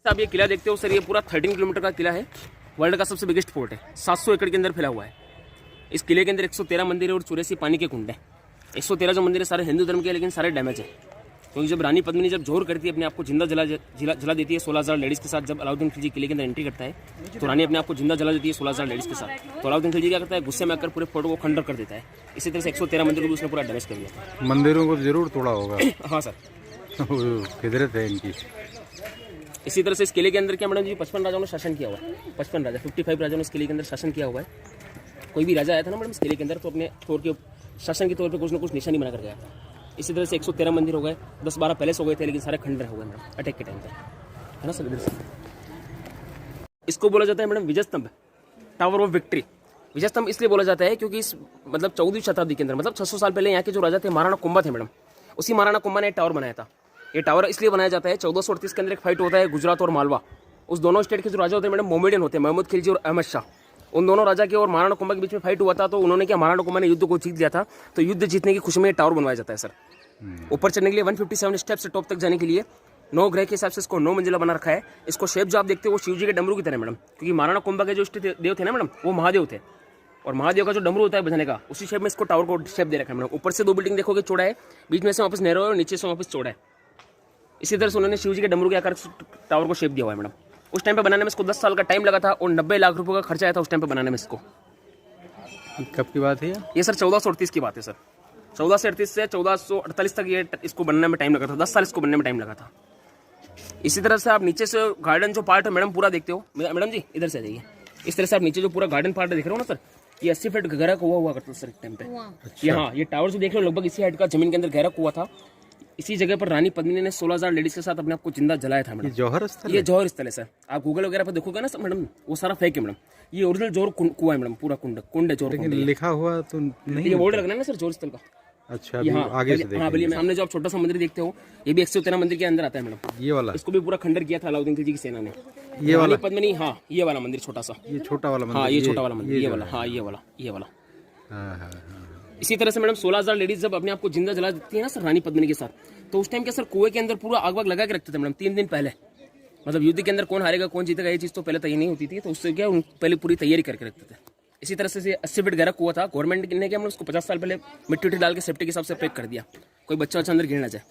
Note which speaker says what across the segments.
Speaker 1: आप ये किला देखते हो सर, ये पूरा 13 किलोमीटर का किला है। वर्ल्ड का सबसे बिगेस्ट फोर्ट है, 700 एकड़ के अंदर फैला हुआ है। इस किले के अंदर 113 मंदिर है और 84 पानी के कुंड है। 113 जो मंदिर है सारे हिंदू धर्म के, लेकिन सारे डैमेज है, क्योंकि जब रानी पद्मिनी जब जोर करती है, अपने आप को जिंदा जला देती है 16,000 लेडीज़ के साथ। जब अलाउद्दीन खिलजी किले के अंदर एंट्री करता है तो रानी अपने आप को जिंदा जला देती है 16,000 लेडीज़ के साथ। तो अलाउद्दीन खिलजी क्या करता है, गुस्से में आकर पूरे फोर्ट को खंडर कर देता है। इसी तरह से 113 मंदिर को उसने पूरा डैमेज कर दिया।
Speaker 2: मंदिरों को जरूर तोड़ा होगा।
Speaker 1: हाँ सर,
Speaker 2: फितरत है इनकी।
Speaker 1: इसी तरह से इस किले के अंदर क्या मैडम जी 55 राजाओं ने शासन किया हुआ है। 55 राजा 55 राजाओं ने इस किले के अंदर शासन किया हुआ है। कोई भी राजा आया था ना मैडम इस किले के अंदर, तो अपने तौर के शासन के तौर पे कुछ ना कुछ निशानी बना कर गया था। इसी तरह से 113 मंदिर हो गए, 10-12 पैलेस हो गए थे, लेकिन सारे खंडर हो गए मैडम अटैक के टाइम पे, है ना सर। इधर से इसको बोला जाता है मैडम विजय स्तंभ, टावर ऑफ विक्ट्री। विजय स्तंभ इसलिए बोला जाता है क्योंकि इस मतलब 14वीं शताब्दी के अंदर, मतलब 600 साल पहले यहाँ के जो राजा थे महाराणा कुंभा थे मैडम, उसी महाराणा कुंभा ने टावर बनाया था। ये टावर इसलिए बनाया जाता है, 1438 के अंदर एक फाइट होता है गुजरात और मालवा। उस दोनों स्टेट के जो राजा होते हैं मैडम मोमेडियन होते हैं, महमूद खिलजी और अहमद शाह। उन दोनों राजा के और महाराणा कुंभा के बीच में फाइट हुआ था। तो उन्होंने क्या, महाराणा कुंभा ने युद्ध को जीत लिया था, तो युद्ध जीतने की खुशी में टावर बनवाया जाता है सर। ऊपर चढ़ने के लिए 157 स्टेप से टॉप तक जाने के लिए 9 ग्रह के हिसाब से इसको 9 मंजिला बना रखा है। इसको शेप जो आप देखते हो वो शिव जी के डमरू की तरह मैडम, क्योंकि महाराणा कुंभा के जो इष्ट देव थे ना मैडम, वो महादेव थे, और महादेव का जो डमरू होता है बजाने का, उसी शेप में इसको टावर को शेप दे रखा है मैडम। ऊपर से 2 बिल्डिंग देखोगे चौड़ा है, बीच में से वापस नैरो है और नीचे से वापस चौड़ा है। इसी तरह से उन्होंने शिव जी के डमरू के आकार टावर को शेप दिया हुआ है मैडम। उस टाइम पे बनाने में इसको 10 साल का टाइम लगा था और 90 लाख रुपए का खर्चा आया था उस टाइम पे बनाने में इसको।
Speaker 2: कब की बात है
Speaker 1: ये सर 1438 की बात है सर। 1438 से 1448 तक ये इसको बनने में टाइम लगा था, 10 साल इसको बनने में टाइम लगा था। इसी तरह से आप नीचे से गार्डन जो पार्ट है मैडम पूरा देखते हो, मैडम जी इधर से आ जाइए। इस तरह से आप नीचे जो पूरा गार्डन पार्ट देख रहे हो ना सर, ये 80 फीट गहरा कुआं हुआ करता सर एक टाइम पे। अच्छा। हाँ, ये टावर जो देख रहे हो लगभग इसी हाइट का जमीन के अंदर गहरा कुआं था। इसी जगह पर रानी पद्मिनी ने 16,000 लेडीज के साथ अपने आप को जिंदा जलाया था मैडम।
Speaker 2: जौहर स्थल,
Speaker 1: ये जौहर स्थल है सर। आप गूगल वगैरह पर देखोगे ना सर मैडम, वो सारा फेक है मैडम। ये ओरिजिनल जौहर कुआं है मैडम, पूरा कुंड है जौहर।
Speaker 2: लेकिन लिखा हुआ तो नहीं,
Speaker 1: ये बोर्ड लगना है ना सर जौहर स्थल का।
Speaker 2: अच्छा, आगे से देखिए।
Speaker 1: हाँ बोलिए, सामने जो आप छोटा सा मंदिर देखते हो, ये भी 113 मंदिर के अंदर आता है मैडम।
Speaker 2: ये वाला,
Speaker 1: इसको भी पूरा खंडर किया था अलाउद्दीन खिलजी की सेना ने।
Speaker 2: ये वाला
Speaker 1: पद्मिनी, हाँ ये वाला मंदिर छोटा सा,
Speaker 2: ये छोटा वाला मंदिर।
Speaker 1: हाँ ये छोटा वाला मंदिर, ये वाला, हाँ ये वाला।
Speaker 2: हाँ।
Speaker 1: इसी तरह से मैडम 16,000 लेडीज जब अपने आप को जिंदा जला देती है ना सर रानी पद्मिनी के साथ, तो उस टाइम क्या सर कुएं के अंदर पूरा आग वाग लगा के रखते थे मैडम 3 दिन पहले। मतलब युद्ध के अंदर कौन हारेगा कौन जीतेगा ये चीज़ तो पहले तैयारी नहीं होती थी, तो उससे क्या पहले पूरी तैयारी करके रखते थे। इसी तरह से 80 फीट गहरा कुआं था। गवर्नमेंट ने क्या उसको 50 साल पहले मिट्टी डाल के सेफ्टी के हिसाब से पैक कर दिया, कोई बच्चा अंदर गिर ना जाए।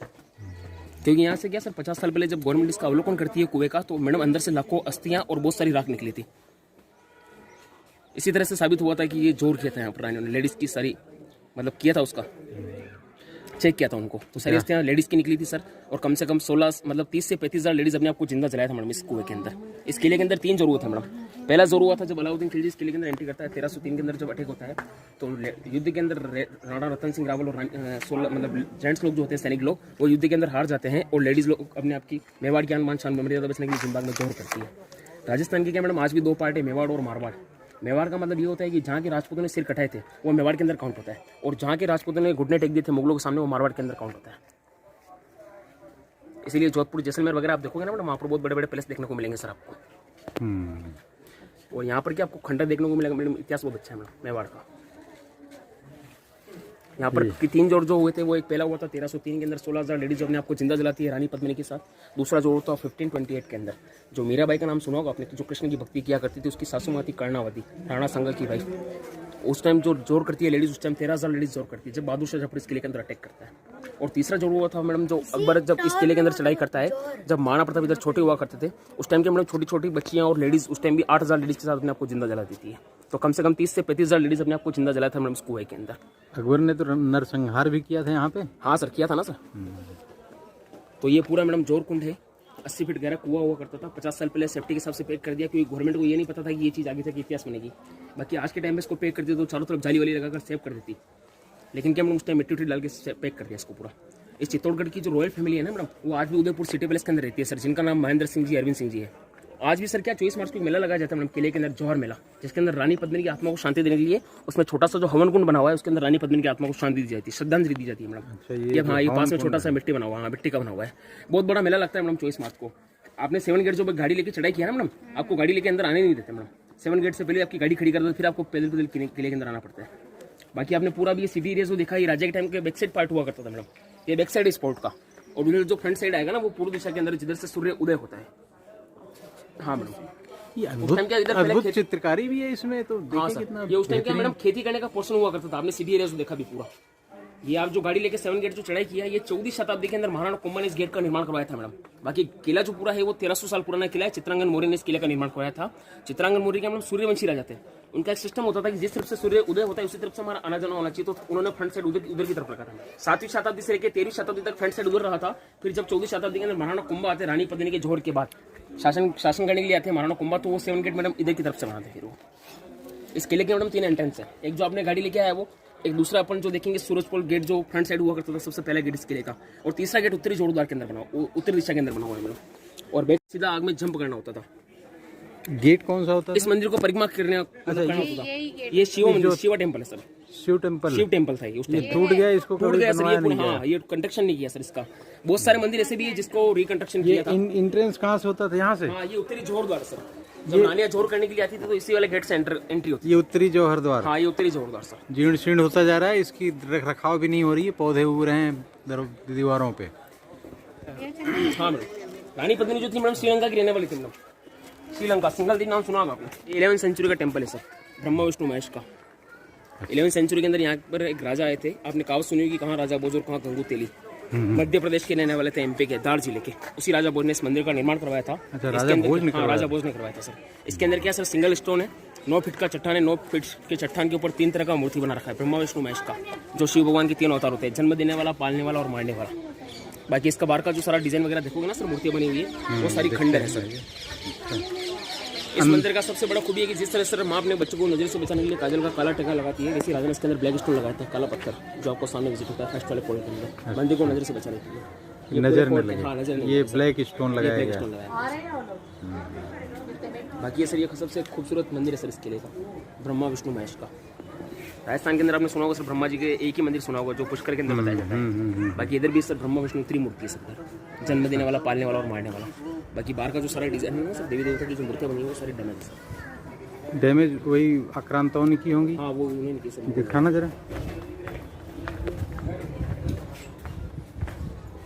Speaker 1: क्योंकि यहाँ से क्या सर 50 साल पहले जब गवर्नमेंट इसका अवलोकन करती है कुएं का, तो मैडम अंदर से लाखों अस्थियां और बहुत सारी राख निकली थी। इसी तरह से साबित हुआ था कि ये जोर किया था यहाँ पर रानी ने, लेडीज की सारी मतलब किया था, उसका चेक किया था उनको, तो सारी अस्थियां लेडीज की निकली थी सर। और कम से कम 30 से 35,000 लेडीज अपने आपको जिंदा जलाया था मैडम इस कुएं के अंदर। इस किले के अंदर 3 जोर हुआ था मैडम। पहला जोर हुआ था जब अलाउद्दीन खिलजी इस किले के अंदर एंट्री करता है 1303 के अंदर जब अटैक होता है, तो युद्ध के अंदर राणा रतन सिंह रावल और 16 मतलब जेंट्स लोग जो होते हैं सैनिक लोग, वो युद्ध के अंदर हार जाते हैं और लेडीज लोग अपने आप की मेवाड़ की आन शान मर्यादा बचने के लिए जिंदाबाद में जोर करती है। राजस्थान की क्या मैडम आज भी 2 पार्ट है, मेवाड़ और मारवाड़। मेवाड़ का मतलब ये होता है कि जहाँ के राजपूतों ने सिर कटाए थे वो मेवाड़ के अंदर काउंट होता है, और जहाँ के राजपूतों ने घुटने टेक दिए थे मुगलों के सामने वो मारवाड़ के अंदर काउंट होता है। इसीलिए जोधपुर जैसलमेर वगैरह आप देखोगे ना मैडम, वहाँ पर बहुत बड़े बड़े पैलेस देखने को मिलेंगे सर आपको। और यहाँ पर क्या आपको खंडर देखने को मिलेगा मैडम। इतिहास बहुत अच्छा है मैडम मेवाड़ का। यहाँ पर 3 जोड़ जो हुए थे, वो एक पहला हुआ था 1303 के अंदर 16,000 लेडीज जो अपने आपको जिंदा जलाती है रानी पद्मिनी के साथ। दूसरा जोड़ था 1528 के अंदर, जो मीराबाई का नाम सुना होगा आपने, तो जो कृष्ण की भक्ति किया करती थी, उसकी सासू माँ थी कर्णावती, राणा संगा की भाई। उस टाइम जो जोर करती है लेडीज, उस टाइम 13,000 लेडीज जोर करती है जब बहादुर शाह जफर इस किले के अंदर अटैक करता है। और तीसरा जोड़ हुआ था मैडम जो अकबर जब इस किले के अंदर चढ़ाई करता है, जब महाराणा प्रताप इधर छोटे हुआ करते थे, उस टाइम के मैडम छोटी छोटी बच्चियाँ और लेडीज उस टाइम भी 8,000 लेडीज के साथ अपने आपको जिंदा जला देती है। तो कम से कम 30 से 35,000 लेडीज अपने आपको जिंदा जलाया था मैडम इस कुएं के अंदर।
Speaker 2: अकबर ने तो नरसंहार भी किया था यहाँ पे।
Speaker 1: हाँ सर किया था ना सर। तो ये पूरा मैडम जोर कुंड है, 80 फीट गहरा कुआं हुआ करता था। 50 साल पहले सेफ्टी के हिसाब से पैक कर दिया, क्योंकि गवर्नमेंट को ये नहीं पता था कि ये चीज़ आगे तक इतिहास बनेगी। बाकी आज के टाइम में इसको पैक कर दिया तो चारों तरफ जाली वाली लगाकर सेव कर देती, लेकिन क्या मैडम उस टाइम मिट्टी डाल के पैक कर दिया इसको पूरा। इस चित्तौड़गढ़ की जो रॉयल फैमिली है ना मैडम, वो आज भी उदयपुर सिटी पैलेस के अंदर रहती है सर, जिनका नाम महेंद्र सिंह जी, अरविंद सिंह जी है। आज भी सर क्या 24 मार्च को मेला लगाया जाता है मैडम किले के अंदर, जौहर मेला, जिसके अंदर रानी पद्मिनी की आत्मा को शांति देने के लिए उसमें छोटा सा जो हवन कुंड बना हुआ है, उसके अंदर रानी पद्मिनी की आत्मा को शांति दी जाती है, श्रद्धांजलि दी जाती है मैडम। ये हाँ, ये पास में छोटा सा मिट्टी बना हुआ है, मिट्टी का बना हुआ है। बहुत बड़ा मेला लगता है मैडम 24 मार्च को। आपने 7 गेट जो गाड़ी लेके चढ़ाई किया ना मैडम, आपको गाड़ी लेके अंदर आने नहीं देते मैडम। 7 गेट से पहले आपकी गाड़ी खड़ी कर दो, फिर आपको पैदल किले के अंदर आना पड़ता है। बाकी आपने पूरा भी ये सिटी एरिया जो देखा, ये राजा के टाइम के बैक साइड पार्ट हुआ करता था मैडम। ये बैक साइड स्पोर्ट का, और जो फ्रंट साइड आएगा ना, वो पूर्व दिशा के अंदर जिधर से सूर्य उदय होता है। हाँ मैडम,
Speaker 2: ये
Speaker 1: उस टाइम क्या इधर पहले
Speaker 2: अद्भुत
Speaker 1: खेत-
Speaker 2: चित्रकारी भी है इसमें, तो
Speaker 1: हाँ
Speaker 2: देखिए
Speaker 1: सर,
Speaker 2: कितना
Speaker 1: ये उस टाइम क्या
Speaker 2: बेहतरीन।
Speaker 1: मैडम खेती करने का पोर्शन हुआ करता था। आपने सिटी एरिया देखा भी पूरा। ये आप जो गाड़ी लेके 7 गेट जो चढ़ाई किया, ये 14वीं शताब्दी के अंदर महाराणा कुंभा ने इस गेट का निर्माण करवाया था मैडम। बाकी किला जो पूरा है वो 1300 साल पुराना किला है। चित्रांगन मौर्य ने इस किले का निर्माण करवाया था। चित्रांगन मौर्य के मतलब सूर्यवंशी राजा थे। उनका एक सिस्टम होता था कि जिस तरफ से सूर्य उदय होता है उसी तरफ से हमारा आना जाना होना चाहिए, तो उन्होंने फ्रंट साइड उधर की तरफ रखा था। 7वीं शताब्दी से लेकर 13वीं शताब्दी तक फ्रंट साइड उधर रहा था। फिर जब 14वीं शताब्दी के अंदर महाराणा कुंभा आते, रानी पद्मिनी के जोहर के बाद शासन करने के लिए आते महाराणा कुंभा, तो वो 7 गेट मैडम इधर की तरफ से बनाते। फिर वो इस किले के मैडम 3 एंट्रेंस है। एक जो आपने गाड़ी लेके आया वो, एक दूसरा अपन जो देखेंगे सूरजपोल गेट जो फ्रंट साइड हुआ करता था, सबसे पहला गेट इस किले का। और तीसरा गेट उत्तरी जोड़द्वार के अंदर बना, उत्तरी दिशा के अंदर बना हुआ है मैडम। और बैक सीधा आग में जंप करना होता था।
Speaker 2: गेट कौन सा होता
Speaker 1: इस मंदिर को परिक्रमा करना होता था। ये शिव मंदिर, शिवा टेम्पल है सर।
Speaker 2: है? शिव टेम्पल।
Speaker 1: शिव टेम्पल था ये उस टाइम।
Speaker 2: टूट गया, इसको
Speaker 1: टूट
Speaker 2: कभी
Speaker 1: गया सर ये
Speaker 2: बनवाया
Speaker 1: पूरा।
Speaker 2: नहीं
Speaker 1: हाँ, ये कंस्ट्रक्शन नहीं किया सर इसका। बहुत सारे मंदिर ऐसे भी है जिसको रिकंस्ट्रक्शन किया था।
Speaker 2: एंट्रेंस कहाँ से होता था? यहाँ से?
Speaker 1: हाँ, ये उत्तरी जोहरद्वार सर। जब नानिया जोर करने के लिए आती थी तो इसी वाले गेट से एंट्री होती
Speaker 2: ये उत्तरी जौहर द्वार।
Speaker 1: है। हाँ, ये उत्तरी जोहरद्वार सर।
Speaker 2: जीर्ण शीर्ण होता जा रहा है, इसकी रख रखाव भी नहीं हो रही है, पौधे उग रहे हैं दीवारों पे।
Speaker 1: हाँ मैडम, रानी पद्मिनी जो थी मैडम श्रीलंका की रहने वाली थी मैडम। श्रीलंका, सिंगल दिन नाम सुना होगा आपने। 11वीं सेंचुरी का टेम्पल है सर, ब्रह्मा विष्णु महेश का। 11वीं सेंचुरी के अंदर यहाँ पर एक राजा आए थे। आपने कहावत सुनी होगी, कहाँ राजा भोज और कहाँ गंगू तेली। मध्य प्रदेश के रहने वाले थे, एमपी के दार जिले के। उसी राजा भोज ने इस मंदिर का निर्माण करवाया था।
Speaker 2: अच्छा, राजा भोज ने करवाया?
Speaker 1: राजा भोज ने करवाया था सर। इसके अंदर क्या सर, सिंगल स्टोन है, 9 फीट का चट्टान है। 9 फीट के चट्टान के ऊपर 3 तरह का मूर्ति बना रखा है ब्रह्मा विष्णु महेश का, जो शिव भगवान के 3 अवतार होते हैं, जन्म देने वाला, पालने वाला और मारने वाला। बाकी इसका बाहर का जो सारा डिजाइन वगैरह देखोगे ना सर, मूर्तियां बनी हुई है, वो सारी खंडर है सर। इस मंदिर का सबसे बड़ा खूबी है कि जिस तरह से माँ अपने बच्चों को नजर से बचाने के लिए काजल का काला टीका लगाती है, वैसे राजा ने इसके अंदर ब्लैक स्टोन लगाया था, काला पत्थर, जो आपको सामने विजिट होता है फर्स्ट वाले पोल के अंदर, मंदिर को नजर से बचाने के लिए।
Speaker 2: नजर
Speaker 1: पूरे
Speaker 2: न
Speaker 1: कोट- हाँ, नजर
Speaker 2: लगे,
Speaker 1: नहीं
Speaker 2: ये
Speaker 1: लगे सर।
Speaker 2: ब्लैक स्टोन लगाया
Speaker 1: ब्लैक
Speaker 2: गया।
Speaker 1: स्टोन लगाया है। बाकी ये सर ये सबसे खूबसूरत मंदिर है सर इस किले का, ब्रह्मा विष्णु महेश का। राजस्थान के अंदर आपने सुना होगा सर, ब्रह्मा जी के एक ही मंदिर सुना होगा जो पुष्कर के अंदर बताया जाता है। बाकी इधर भी सर ब्रह्मा विष्णु त्रिमूर्ति है सर, जन्म देने वाला, पालने वाला और मारने वाला। बाकी बाहर का जो सारा डिजाइन है ना सर, देवी देवता की जो मूर्तियां बनी हुई है वो सारी डैमेज है सर।
Speaker 2: डैमेज वही आक्रांताओं ने की होंगी।
Speaker 1: हाँ, वो उन्होंने की सर।
Speaker 2: दिखाना जरा।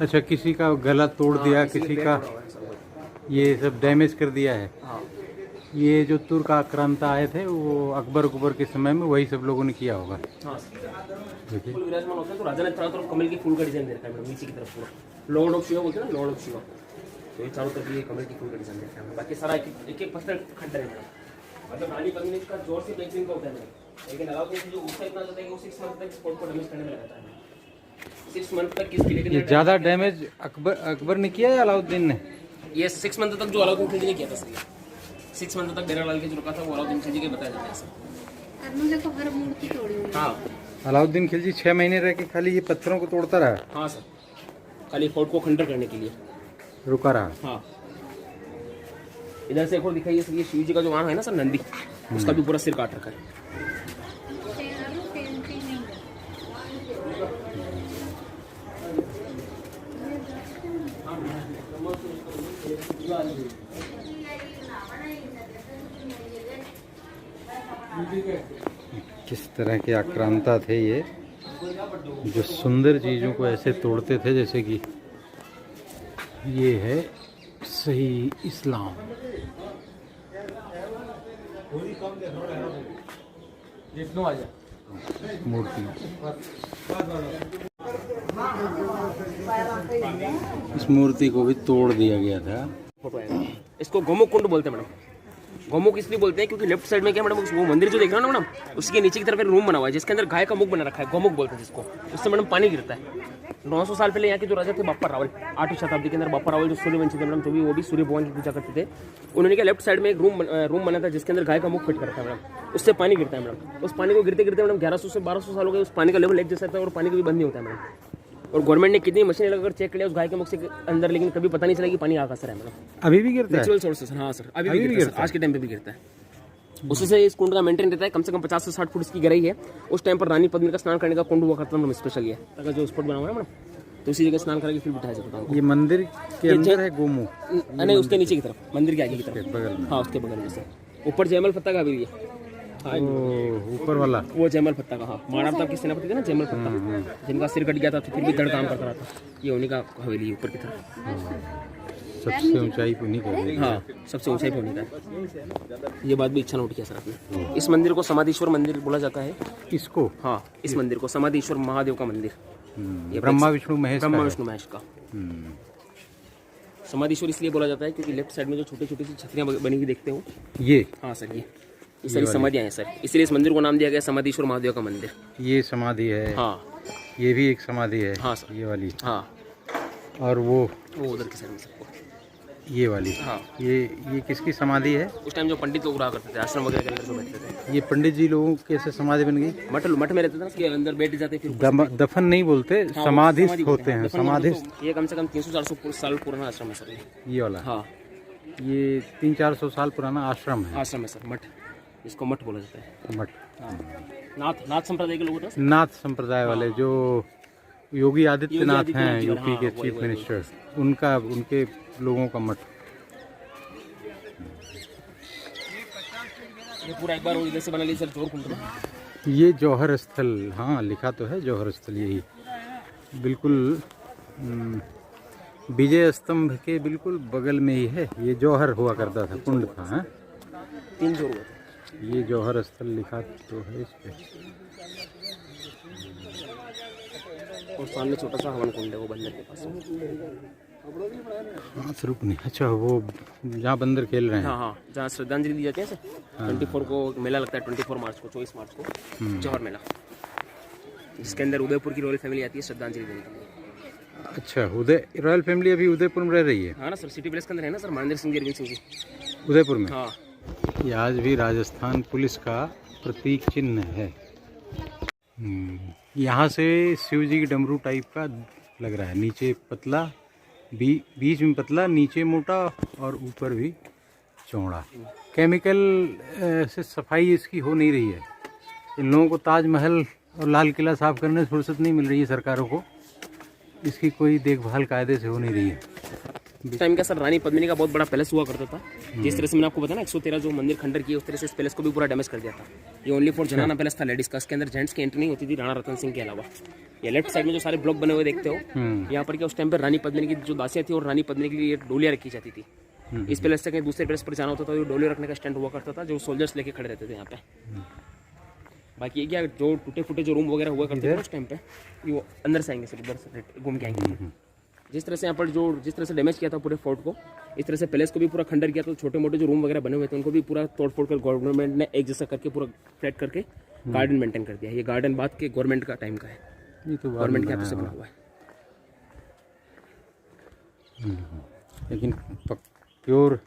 Speaker 2: अच्छा, किसी का गला तोड़ दिया, किसी का ये सब डैमेज कर दिया है।
Speaker 1: हाँ,
Speaker 2: ये जो तुर्क आक्रांता आए थे वो अकबर के समय में वही सब लोगों ने किया होगा।
Speaker 1: हाँ,
Speaker 2: देखिए,
Speaker 1: फूल विराजमान होते हैं तो राजा ने चारों तरफ कमल की फूल का डिजाइन दे रखा है मैडम, नीचे की तरफ पूरा लॉर्ड ऑफ शिवा बोलते हैं ना, लॉर्ड ऑफ शिवा। तो ये चारों तरफ ये कमल की फूल का डिजाइन दे रखा है। बाकी सारा एक पत्थर खंडर है। मतलब रानी पद्मिनी का जोर से पेंटिंग का होता है, लेकिन अलाउद्दीन जो उसका इतना होता है कि वो 6 मंथ तक स्पोर्ट को डैमेज करने में लगाता है। 6 मंथ तक किस किले के
Speaker 2: ये ज्यादा डैमेज अकबर ने किया या अलाउद्दीन ने?
Speaker 1: ये 6 मंथ तक जो अलाउद्दीन खिलजी ने किया था सर, 6 मंथ तक डेरा लाल के जो रखा था वो अलाउद्दीन खिलजी के बताया जाता है सर।
Speaker 3: उन्होंने तो हर मूर्ति तोड़ी हुई है।
Speaker 1: हाँ
Speaker 2: अलाउद्दीन खिलजी 6 महीने रह के खाली ये पत्थरों को तोड़ता रहा,
Speaker 1: हाँ सर, खाली फोर्ट को खंडर करने के लिए
Speaker 2: रुका रहा।
Speaker 1: हाँ। इधर से एक और दिखाइए सर, ये शिव जी का जो वाहन है ना सर, नंदी, उसका भी पूरा सिर काट रखा है।
Speaker 3: पेंटिंग नहीं है।
Speaker 2: किस तरह के आक्रांता थे ये, जो सुंदर चीज़ों को ऐसे तोड़ते थे, जैसे कि ये है सही इस्लाम। मूर्ति, इस मूर्ति को भी तोड़ दिया गया था।
Speaker 1: फोटो आएगा। इसको गोमुख कुंड बोलते हैं मैडम। गोमुख इसलिए बोलते हैं क्योंकि लेफ्ट साइड में क्या मैडम, वो मंदिर जो देख रहे हो ना मैडम, उसके नीचे की तरफ एक रूम बना हुआ है जिसके अंदर गाय का मुख बना रखा है, गोमुख बोलते हैं जिसको। उससे मैडम पानी गिरता है। 900 साल पहले यहाँ के जो राजा थे बाप्पा रावल, 8वीं शताब्दी के अंदर बाप्पा रावल जो सूर्यवंशी थे मैडम, जो भी वो भी सूर्य भगवान की पूजा करते थे, उन्होंने क्या लेफ्ट साइड में एक रूम बना था जिसके अंदर गाय का मुख फिट कर रखा है मैडम। उससे पानी गिरता है मैडम। उस पानी को गिरते गिरते मैडम 1100 से 1200 साल हो गए, उस पानी का लेवल एक जैसा था और पानी कभी बंद नहीं होता है मैडम। और गवर्नमेंट ने कितनी मशीनें लगाकर चेक कर लिया उस गाय के मुख से अंदर, लेकिन कभी पता नहीं चला कि पानी आ कहाँ है मैडम।
Speaker 2: अभी भी गिरता है?
Speaker 1: नेचुरल सोर्सेस, हाँ सर, अभी भी गिरता है, आज के टाइम पे भी गिरता है। उसी से इस कुंड का मेंटेन रहता है। कम से कम 50 से 60 फुट इसकी गहराई है। उस टाइम पर रानी पद्मिनी का स्नान करने का कुंड हुआ करता है स्पेशल ये, अगर जो स्पॉट बना हुआ है मैडम, तो उसी जगह स्नान करके फिर बिठाया जाता है।
Speaker 2: ये मंदिर के अंदर है गोमुख?
Speaker 1: नहीं, उसके नीचे की तरफ, मंदिर के आगे की तरफ,
Speaker 2: बगल में।
Speaker 1: हाँ उसके बगल में से ऊपर जयमल पत्ता का भी है। हाँ,
Speaker 2: ऊपर वाला
Speaker 1: वो जयमल पत्ता का, हाँ, महाराणा प्रताप के सेनापति थे ना जयमल पत्ता, जिनका सिर कट गया था तो फिर भी दर्द काम करता रहा था, ये उन्हीं का हवेली ऊपर की तरफ।
Speaker 2: सबसे ऊंचाई पे नहीं कर रही।
Speaker 1: हाँ, सबसे ऊंचाई पे होने का है। ये बात भी इच्छा नोट किया सर आपने। इस मंदिर को समाधीश्वर मंदिर बोला जाता है।
Speaker 2: इसको
Speaker 1: हाँ, इस मंदिर को समाधीश्वर महादेव का मंदिर। ये
Speaker 2: ब्रह्मा विष्णु महेश
Speaker 1: ब्रह्मा
Speaker 2: का है।
Speaker 1: विष्णु महेश का
Speaker 2: हम्म,
Speaker 1: समाधीश्वर इसलिए बोला जाता है क्योंकि लेफ्ट साइड में जो छोटी छोटी सी छतरियाँ बनी हुई देखते हो।
Speaker 2: ये
Speaker 1: हाँ सर, ये सारी समाधियाँ हैं सर, इसलिए इस मंदिर को नाम दिया गया समाधीश्वर महादेव का मंदिर।
Speaker 2: ये समाधि है।
Speaker 1: हाँ,
Speaker 2: ये भी एक समाधि है।
Speaker 1: हाँ सर।
Speaker 2: ये वाली।
Speaker 1: हाँ,
Speaker 2: और वो
Speaker 1: उधर की साइड में सबको।
Speaker 2: ये वाली।
Speaker 1: हाँ,
Speaker 2: ये किसकी समाधि है?
Speaker 1: उस टाइम जो पंडित लोग रहा करते थे, आश्रम वगैरह के अंदर जो बैठते थे।
Speaker 2: ये पंडित जी लोगों कैसे समाधि बन गई?
Speaker 1: मठ में रहते थे ना, उसके अंदर बैठ जाते फिर।
Speaker 2: दफन नहीं बोलते,
Speaker 1: हाँ,
Speaker 2: समाधि
Speaker 1: समाधि
Speaker 2: होते हैं।
Speaker 1: दफन
Speaker 2: समाधि
Speaker 1: तो ये कम से कम 300-400 साल पुराना आश्रम है सर।
Speaker 2: ये वाला।
Speaker 1: हाँ,
Speaker 2: ये 300-400 साल पुराना आश्रम है।
Speaker 1: आश्रम है सर, मठ, इसको मठ बोला जाता है।
Speaker 2: मठ।
Speaker 1: हाँ, नाथ संप्रदाय के लोग होते हैं।
Speaker 2: नाथ संप्रदाय वाले जो योगी आदित्यनाथ हैं,
Speaker 1: आदित्यनाथ जी,
Speaker 2: यूपी के
Speaker 1: हाँ, वही,
Speaker 2: चीफ
Speaker 1: वही,
Speaker 2: मिनिस्टर, उनके लोगों का मठ।
Speaker 1: ये पूरा एक बार वो इधर से बना ली सर, जोर कुंड में।
Speaker 2: ये जौहर स्थल, हाँ लिखा तो है जौहर स्थल, यही बिल्कुल विजय स्तंभ के बिल्कुल बगल में ही है। ये जौहर हुआ करता था, कुंड था। हाँ?
Speaker 1: 3 जोर हुए थे।
Speaker 2: ये जौहर स्थल लिखा तो है इस पे।
Speaker 1: और सामने छोटा सा हवन कुंड है, वो बंदर के पास।
Speaker 2: हाँ स्वरूप नहीं, अच्छा वो जहाँ बंदर खेल रहे हैं।
Speaker 1: हाँ हाँ, जहाँ श्रद्धांजलि दी जाती है सर। 24 को मेला लगता है, 24 मार्च को, 24 मार्च को जौहर मेला, जिसके अंदर उदयपुर की रॉयल फैमिली आती है श्रद्धांजलि देने के लिए।
Speaker 2: अच्छा, रॉयल फैमिली अभी उदयपुर में रह रही है?
Speaker 1: हाँ ना सर, सिटी प्लेस के अंदर है ना सर, महेंद्र सिंह जी, अरविंद सिंह जी।
Speaker 2: उदयपुर में?
Speaker 1: हाँ,
Speaker 2: ये आज भी राजस्थान पुलिस का प्रतीक चिन्ह है। यहाँ से शिव जी की डमरू टाइप का लग रहा है, नीचे पतला, बीच में पतला, नीचे मोटा और ऊपर भी चौड़ा। केमिकल से सफाई इसकी हो नहीं रही है। इन लोगों को ताजमहल और लाल किला साफ करने से फुर्सत नहीं मिल रही है सरकारों को, इसकी कोई देखभाल कायदे से हो नहीं रही है।
Speaker 1: इस टाइम का सर रानी पद्मिनी का बहुत बड़ा पैलेस हुआ करता था। जिस तरह से मैंने आपको बताया ना 113 जो मंदिर खंडर किए, उस तरह से इस पैलेस को भी पूरा डैमेज कर दिया था। ये ओनली फॉर जनाना पैलेस था, लेडीज का। इसके अंदर जेंट्स की एंट्री नहीं होती थी राणा रतन सिंह के अलावा। ये लेफ्ट साइड में जो सारे ब्लॉक बने हुए देखते हो, यहाँ पर क्या उस टाइम पर रानी पद्मिनी की जो दासियां थी और रानी पद्मिनी के लिए डोलियाँ रखी जाती थी। इस पैलेस से कहीं दूसरे पैलेस पर जाना होता था तो डोली रखने का स्टैंड हुआ करता था, जो सोल्जर्स लेके खड़े रहते थे यहाँ पे। बाकी ये क्या, जो टूटे फूटे जो रूम वगैरह हुआ करते थे उस टाइम पे, वो अंदर से आएंगे सर, उधर से घूम के आएंगे। जिस तरह से यहाँ पर जिस तरह से डैमेज किया था पूरे फोर्ट को, इस तरह से पैलेस को भी पूरा खंडर किया। तो छोटे मोटे जो रूम वगैरह बने हुए थे उनको भी पूरा तोड़ फोड़ कर गवर्नमेंट ने एक जैसा करके पूरा फ्लैट करके गार्डन मेंटेन कर दिया। ये गार्डन बाद के गवर्नमेंट का टाइम का है,
Speaker 2: ये तो
Speaker 1: गवर्नमेंट के हाथों से बना हुआ है।
Speaker 2: लेकिन प्योर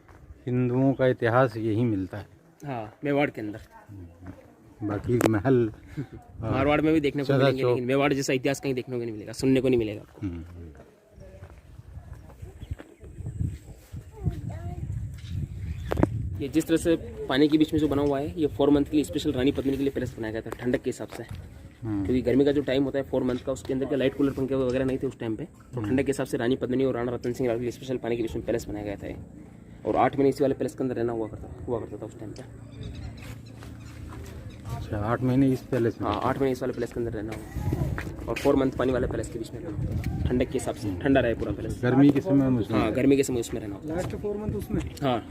Speaker 2: हिंदुओं का इतिहास यही मिलता है।
Speaker 1: हाँ, मेवाड़ के अंदर।
Speaker 2: बाकी महल
Speaker 1: मारवाड़ में भी देखने को मिलेंगे, लेकिन मेवाड़ जैसा इतिहास कहीं देखने को नहीं मिलेगा, सुनने को नहीं मिलेगा आपको। ये जिस तरह से पानी के बीच में जो बना हुआ है, ये 4 मंथ के लिए स्पेशल रानी पद्मिनी के लिए पैलेस बनाया गया था, ठंडक के हिसाब से। क्योंकि गर्मी का जो टाइम होता है 4 मंथ का, उसके अंदर के लाइट कूलर पंखे वगैरह नहीं थे उस टाइम पे, तो ठंडक के हिसाब से रानी पद्मिनी और राणा रतन सिंह के लिए स्पेशल पानी के बीच में पैलेस बनाया गया था। और 8 महीने इसी वाले पैलेस के अंदर रहना हुआ करता था उस टाइम पे।
Speaker 2: अच्छा, 8 महीने इस पैलेस में?
Speaker 1: हाँ, 8 महीने इस वाले पैलेस के अंदर रहना हुआ, और 4 मंथ पानी वाले पैलेस के बीच में रहना होता, ठंडक के हिसाब से, ठंडा रहे पूरा पैलेस।
Speaker 2: गर्मी के समय में?
Speaker 1: हाँ, गर्मी के समय उसमें रहना होता है।
Speaker 2: लास्ट 4 मंथ उसमें?
Speaker 1: हाँ,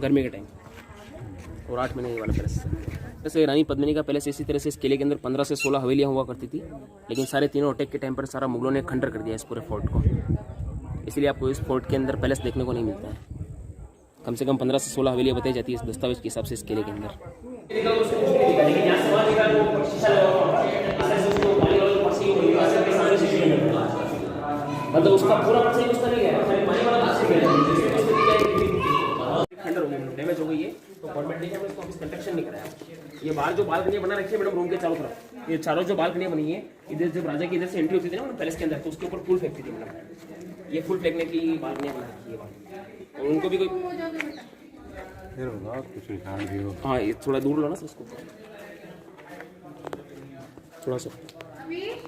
Speaker 1: गर्मी के टाइम, और 8 महीने वाला पैलेस। जैसे रानी पद्मिनी का पैलेस इसी तरह से इस किले के अंदर 15 से 16 हवेलियाँ हुआ करती थी, लेकिन सारे तीनों अटैक के टाइम पर सारा मुगलों ने खंडर कर दिया इस पूरे फोर्ट को। इसलिए आपको इस फोर्ट के अंदर पैलेस देखने को नहीं मिलता है। कम से कम 15 से 16 हवेलियाँ बताई जाती है इस दस्तावेज के हिसाब से इस किले के अंदर। मतलब उसका पूरा खंडर हो गया, डैमेज हो गई है, तो गवर्नमेंट ने इसको कंस्ट्रक्शन नहीं कराया। ये बाहर जो बालकनी बना रखी है मैडम रूम के चारों तरफ, ये चारों जो बालकनी बनी है, इधर जब राजा की इधर से एंट्री होती थी ना पैलेस के अंदर, तो उसके ऊपर फूल फेंकती थी मैडम। ये फूल फेंकने की बालकनी बना रखी है, और उनको भी कोई
Speaker 2: कुछ निशान भी हो।
Speaker 1: हाँ, ये थोड़ा दूर लो ना सर उसको, थोड़ा सा।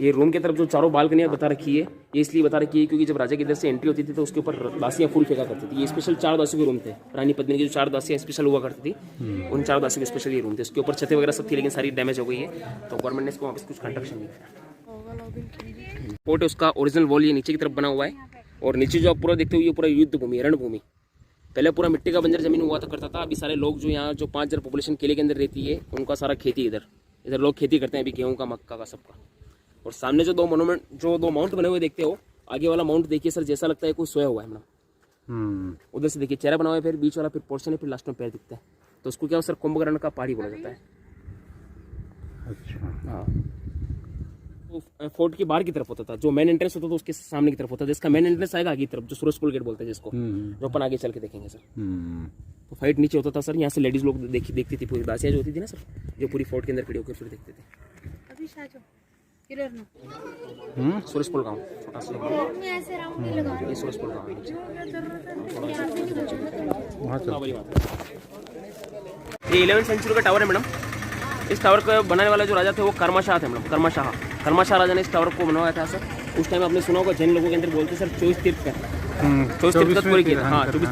Speaker 1: ये रूम की तरफ जो चारों बालकनियाँ बता रखी है, ये इसलिए बता रखी है क्योंकि जब राजा की इधर से एंट्री होती थी तो उसके ऊपर दासियाँ फूल फेंका करती थी। ये स्पेशल 4 दासियों के रूम थे, रानी पद्मिनी की जो 4 दासियाँ स्पेशल हुआ करती थी, उन 4 दासियों के स्पेशल ये रूम थे। उसके ऊपर छतें वगैरह सब थी, लेकिन सारी डैमेज हो गई है, तो गवर्नमेंट ने इसको वापस कुछ कंस्ट्रक्शन नहीं किया। फोर्ट उसका ओरिजिनल वॉल ये नीचे की तरफ बना हुआ है, और नीचे जो आप पूरा देखते हो ये पूरा युद्ध भूमि, रणभूमि। पहले पूरा मिट्टी का बंजर जमीन हुआ करता था। अभी सारे लोग जो यहाँ जो 5,000 पॉपुलेशन किले के अंदर रहती है उनका सारा खेती इधर लोग खेती करते हैं अभी, गेहूँ का, मक्का का, सबका। और सामने जो दो माउंट बने हुए देखते हो, आगे वाला माउंट देखिए सर, जैसा लगता है कोई सोया हुआ है मैडम। उधर से देखिए चेहरा बना हुआ है, फिर बीच वाला फिर पोर्शन है, फिर लास्ट में पैर दिखता है। तो उसको क्या सर कुंभकर्ण का पहाड़ी बोला जाता है। अच्छा हाँ। तो फोर्ट के बाहर की तरफ होता था, जो मेन एंट्रेंस होता था उसके सामने की तरफ होता था। इसका मेन एंट्रेंस आएगा आगे की तरफ, जो सूरजपुर गेट बोलते हैं जिसको, जो अपन आगे चल के देखेंगे सर। तो फाइट नीचे होता था सर, यहाँ से लेडीज लोग देखती थी, पूरी दासियाँ जो होती थी ना सर, जो पूरी फोर्ट के अंदर खड़ी होकर फिर देखते थे। सूरजपुर गाँव छोटा सा ये सूरजपुर गाँव ये 11वीं सेंचुरी का टावर है मैडम। इस टावर को बनाने वाला जो राजा थे वो कर्मशाह थे मैडम, कर्मशाह राजा ने इस टावर को बनवाया था सर। उस टाइम आपने सुना होगा जैन लोगों के अंदर बोलते सर 24 तीर्थ का, 24 तीर्थ पूरे किए थे। हाँ 24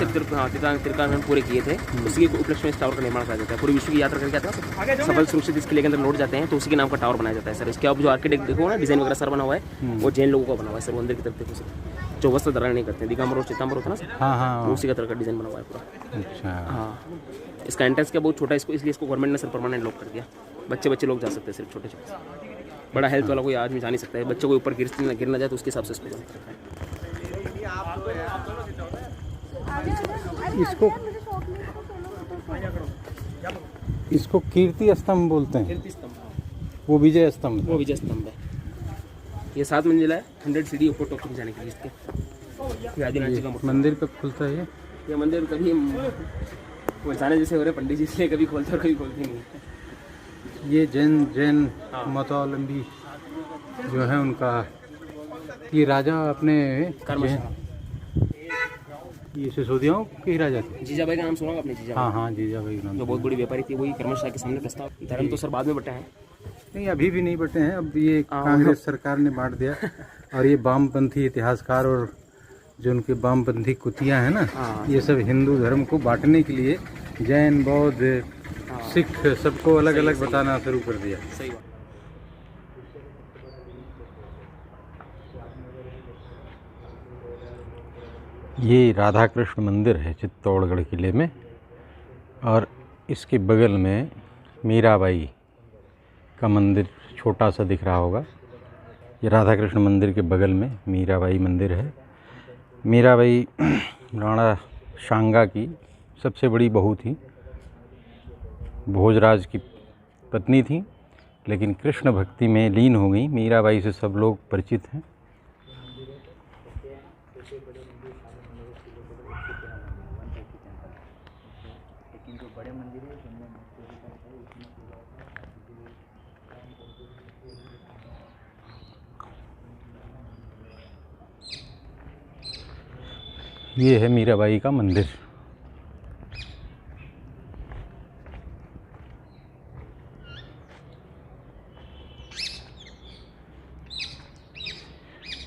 Speaker 1: तीर्थाटन पूरे किए थे। उसी के उपलक्ष्य में इस टावर का निर्माण किया जाता है। पूरी विश्व की यात्रा करके आता है सफल सुरक्षित इसके अंदर लौट जाते हैं, तो उसी के नाम का टावर बनाया जाता है सर। इसके आप जो आर्किटेक्ट देखो ना, डिजाइन वगैरह सर बना हुआ है वो जैन लोगों का बना हुआ है सर। वो अंदर की तरफ देखो सर, जो वस्त्र धारण नहीं करते हैं, दिगंबर और चितंबर होता है ना सर, हाँ उसी का तरह का डिजाइन बना हुआ है पूरा। अच्छा हाँ। इसका एंट्रेंस क्या बहुत छोटा है, इसलिए इसको गवर्नमेंट ने सर परमानेंट लॉक कर दिया। बच्चे लोग जा सकते हैं सिर्फ, छोटे छोटे। बड़ा हेल्थ वाला कोई आदमी जा नहीं सकता है, बच्चों को ऊपर गिर ना जाए तो उसके हिसाब से इसको बंद करता है।
Speaker 2: इसको कीर्ति स्तंभ बोलते हैं।
Speaker 1: कीर्ति स्तंभ
Speaker 2: वो विजय स्तंभ
Speaker 1: है। ये 7 मंजिला है, 100 सीढ़ी ऊपर टॉप तक जाने के लिए इसके। आदिनाथ का
Speaker 2: मंदिर कब खुलता है
Speaker 1: ये मंदिर कभी जाने जैसे हो रहे पंडित जी, इसलिए कभी खोलते और कभी खोलते नहीं।
Speaker 2: ये जैन मतावलंबी जो है उनका, ये राजा अपने ये सिसोदियाओं के ही राजा थे।
Speaker 1: जीजाबाई का नाम सुना आपने? जीजाबाई,
Speaker 2: हाँ जीजाबाई का नाम,
Speaker 1: जो बहुत बड़ी व्यापारी थी, वही कर्मशाह के सामने प्रस्ताव। धर्म तो सर बाद में बटा है,
Speaker 2: नहीं अभी भी नहीं बटे हैं, अब ये कांग्रेस सरकार ने बांट दिया। और ये वामपंथी इतिहासकार और जो उनके वामपंथी कुतियाँ हैं ना, ये सब हिंदू धर्म को बांटने के लिए जैन, बौद्ध, सिख सबको अलग अलग बताना शुरू कर दिया।
Speaker 1: सही बात।
Speaker 2: ये राधा कृष्ण मंदिर है चित्तौड़गढ़ किले में, और इसके बगल में मीराबाई का मंदिर छोटा सा दिख रहा होगा। ये राधा कृष्ण मंदिर के बगल में मीराबाई मंदिर है। मीराबाई राणा सांगा की सबसे बड़ी बहू थी, भोजराज की पत्नी थी, लेकिन कृष्ण भक्ति में लीन हो गई। मीराबाई से सब लोग परिचित हैं। ये है मीराबाई का मंदिर।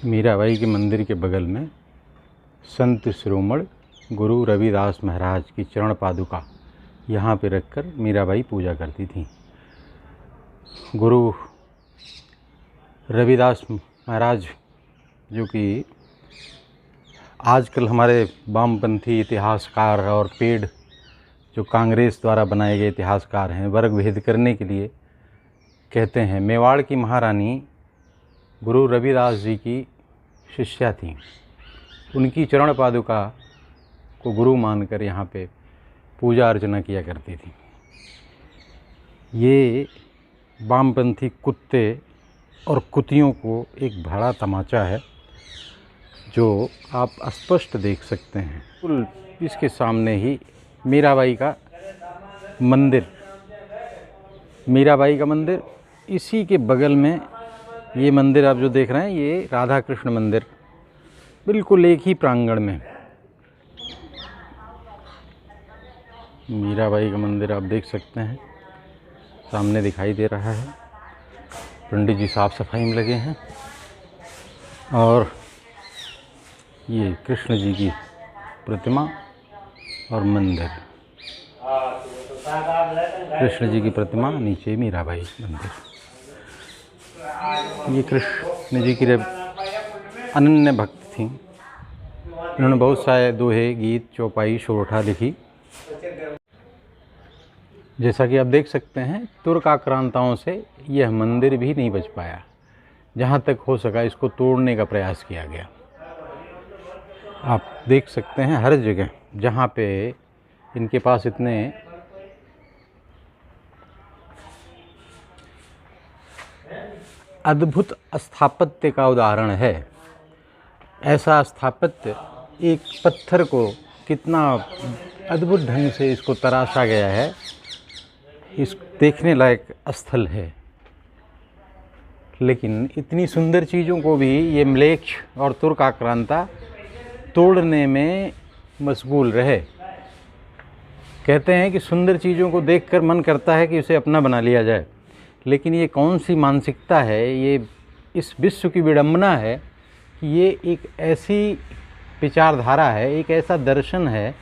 Speaker 2: मीराबाई के मंदिर के बगल में संत शिरोमणि गुरु रविदास महाराज की चरण पादुका यहाँ पे रखकर मीराबाई पूजा करती थी। गुरु रविदास महाराज जो कि आजकल हमारे वामपंथी इतिहासकार और पेड जो कांग्रेस द्वारा बनाए गए इतिहासकार हैं, वर्ग भेद करने के लिए कहते हैं। मेवाड़ की महारानी गुरु रविदास जी की शिष्या थी, उनकी चरण पादुका को गुरु मानकर यहाँ पे पूजा अर्चना किया करती थी। ये वामपंथी कुत्ते और कुतियों को एक बड़ा तमाचा है जो आप स्पष्ट देख सकते हैं। इसके सामने ही मीराबाई का मंदिर, इसी के बगल में ये मंदिर आप जो देख रहे हैं, ये राधा कृष्ण मंदिर बिल्कुल एक ही प्रांगण में। मीराबाई का मंदिर आप देख सकते हैं, सामने दिखाई दे रहा है। पंडित जी साफ सफाई में लगे हैं। और ये कृष्ण जी की प्रतिमा और मंदिर, कृष्ण जी की प्रतिमा, नीचे मीराबाई मंदिर। ये कृष्ण जी की अनन्य भक्त थीं, इन्होंने बहुत सारे दोहे, गीत, चौपाई, सोरठा लिखी। जैसा कि आप देख सकते हैं, तुर्क आक्रांताओं से यह मंदिर भी नहीं बच पाया। जहाँ तक हो सका इसको तोड़ने का प्रयास किया गया। आप देख सकते हैं हर जगह जहाँ पे इनके पास इतने अद्भुत स्थापत्य का उदाहरण है, ऐसा स्थापत्य एक पत्थर को कितना अद्भुत ढंग से इसको तराशा गया है, इस देखने लायक स्थल है। लेकिन इतनी सुंदर चीज़ों को भी ये म्लेच्छ और तुर्क आक्रांता तोड़ने में मशगूल रहे। कहते हैं कि सुंदर चीज़ों को देखकर मन करता है कि उसे अपना बना लिया जाए, लेकिन ये कौन सी मानसिकता है, ये इस विश्व की विडंबना है कि ये एक ऐसी विचारधारा है, एक ऐसा दर्शन है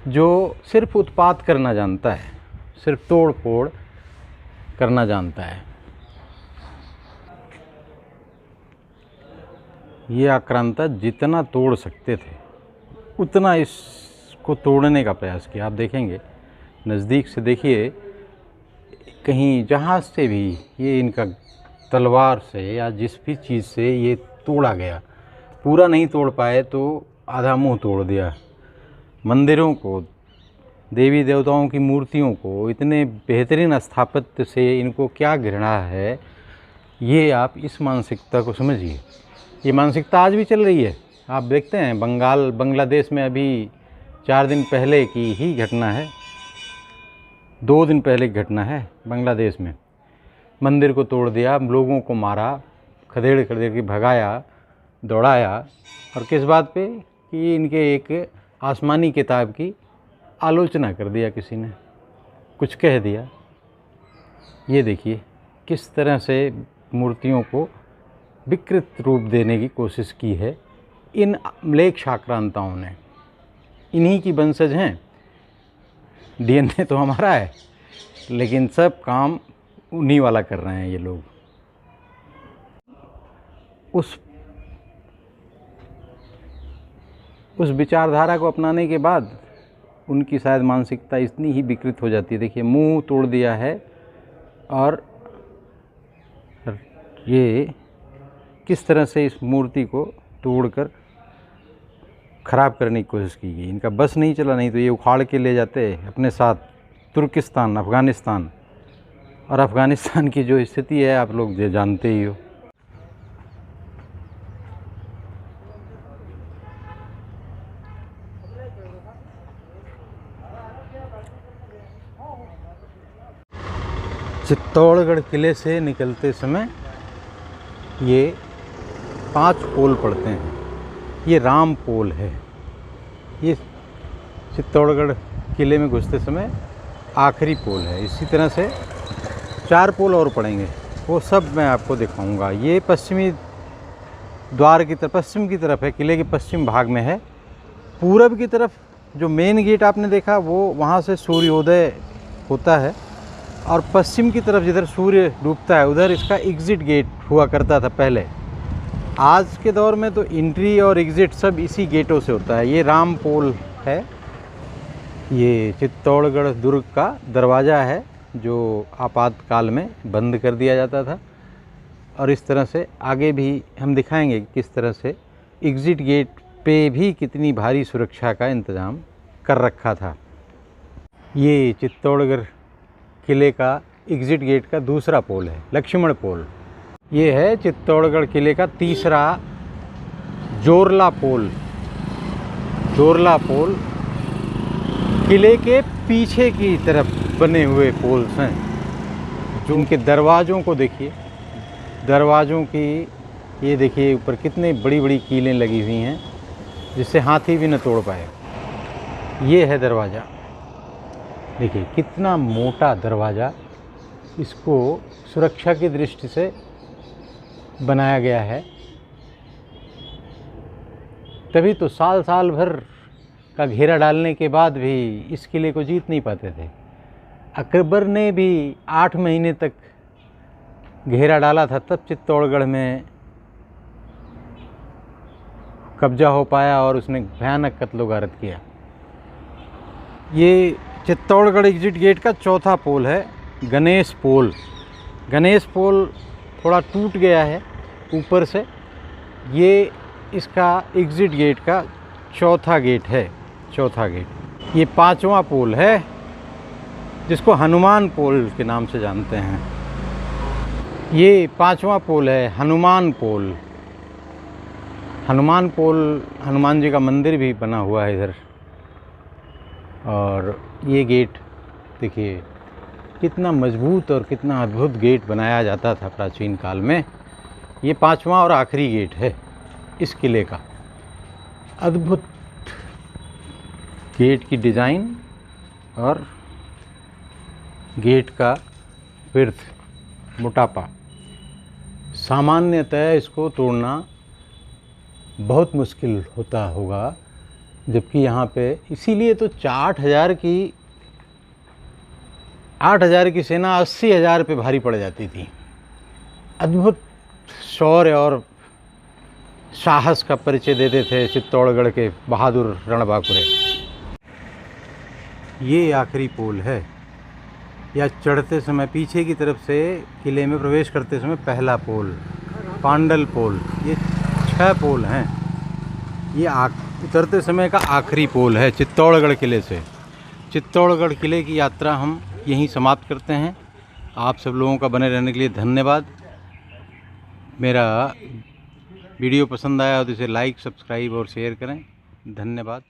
Speaker 2: जो सिर्फ उत्पात करना जानता है, सिर्फ तोड़ फोड़ करना जानता है। ये आक्रांता जितना तोड़ सकते थे उतना इसको तोड़ने का प्रयास किया। आप देखेंगे, नज़दीक से देखिए, कहीं जहाँ से भी ये इनका तलवार से या जिस भी चीज़ से ये तोड़ा गया, पूरा नहीं तोड़ पाए तो आधा मुंह तोड़ दिया। मंदिरों को, देवी देवताओं की मूर्तियों को इतने बेहतरीन स्थापत्य से इनको क्या घृणा है, ये आप इस मानसिकता को समझिए। ये मानसिकता आज भी चल रही है। आप देखते हैं बांग्लादेश में अभी 4 दिन पहले की ही घटना है, 2 दिन पहले की घटना है। बांग्लादेश में मंदिर को तोड़ दिया, लोगों को मारा, खदेड़ खदेड़ के भगाया, दौड़ाया, और किस बात पे कि इनके एक आसमानी किताब की आलोचना कर दिया, किसी ने कुछ कह दिया। ये देखिए किस तरह से मूर्तियों को विकृत रूप देने की कोशिश की है इन म्लेच्छ आक्रांताओं ने। इन्हीं की वंशज हैं, डीएनए तो हमारा है, लेकिन सब काम उन्हीं वाला कर रहे हैं ये लोग। उस विचारधारा को अपनाने के बाद उनकी शायद मानसिकता इतनी ही विकृत हो जाती है। देखिए, मुंह तोड़ दिया है, और ये किस तरह से इस मूर्ति को तोड़कर ख़राब करने की कोशिश की गई। इनका बस नहीं चला, नहीं तो ये उखाड़ के ले जाते अपने साथ तुर्किस्तान, अफ़गानिस्तान। और अफ़गानिस्तान की जो स्थिति है आप लोग जानते ही हो। चित्तौड़गढ़ किले से निकलते समय ये 5 पोल पड़ते हैं। ये राम पोल है। ये चित्तौड़गढ़ किले में घुसते समय आखिरी पोल है। इसी तरह से 4 पोल और पड़ेंगे, वो सब मैं आपको दिखाऊंगा। ये पश्चिमी द्वार की तरफ, पश्चिम की तरफ है, किले के पश्चिम भाग में है। पूरब की तरफ जो मेन गेट आपने देखा, वो वहाँ से सूर्योदय होता है, और पश्चिम की तरफ जिधर सूर्य डूबता है उधर इसका एग्ज़िट गेट हुआ करता था पहले। आज के दौर में तो एंट्री और एग्ज़िट सब इसी गेटों से होता है। ये राम पोल है। ये चित्तौड़गढ़ दुर्ग का दरवाज़ा है जो आपातकाल में बंद कर दिया जाता था। और इस तरह से आगे भी हम दिखाएंगे किस तरह से एग्ज़िट गेट पे भी कितनी भारी सुरक्षा का इंतज़ाम कर रखा था। ये चित्तौड़गढ़ किले का एग्ज़िट गेट का दूसरा पोल है, लक्ष्मण पोल। ये है चित्तौड़गढ़ किले का तीसरा जोरला पोल। जोरला पोल किले के पीछे की तरफ बने हुए पोल्स हैं। जो उनके दरवाज़ों को देखिए, दरवाज़ों की ये देखिए ऊपर कितनी बड़ी बड़ी कीलें लगी हुई हैं जिससे हाथी भी न तोड़ पाए। ये है दरवाज़ा, देखिए कितना मोटा दरवाज़ा। इसको सुरक्षा की दृष्टि से बनाया गया है। तभी तो साल साल भर का घेरा डालने के बाद भी इस किले को जीत नहीं पाते थे। अकबर ने भी 8 महीने तक घेरा डाला था, तब चित्तौड़गढ़ में कब्जा हो पाया और उसने भयानक कत्लो-गारत किया। ये चित्तौड़गढ़ एग्जिट गेट का चौथा पोल है, गणेश पोल। गणेश पोल थोड़ा टूट गया है ऊपर से। ये इसका एग्जिट गेट का चौथा गेट है, चौथा गेट। ये पांचवा पोल है जिसको हनुमान पोल के नाम से जानते हैं। ये पांचवा पोल है, हनुमान पोल। हनुमान पोल, हनुमान जी का मंदिर भी बना हुआ है इधर। और ये गेट देखिए कितना मजबूत और कितना अद्भुत गेट बनाया जाता था प्राचीन काल में। ये पांचवा और आखिरी गेट है इस किले का। अद्भुत गेट की डिज़ाइन और गेट का विड्थ, मोटापा। सामान्यतः इसको तोड़ना बहुत मुश्किल होता होगा, जबकि यहाँ पे इसीलिए तो 8,000 की सेना 80,000 पे भारी पड़ जाती थी। अद्भुत शौर्य और साहस का परिचय देते थे चित्तौड़गढ़ के बहादुर रणबांकुरे। ये आखिरी पोल है, या चढ़ते समय पीछे की तरफ से किले में प्रवेश करते समय पहला पोल, पांडल पोल। ये 6 पोल हैं। ये उतरते समय का आखिरी पोल है चित्तौड़गढ़ किले से। चित्तौड़गढ़ किले की यात्रा हम यहीं समाप्त करते हैं। आप सब लोगों का बने रहने के लिए धन्यवाद। मेरा वीडियो पसंद आया तो इसे लाइक, सब्सक्राइब और शेयर करें। धन्यवाद।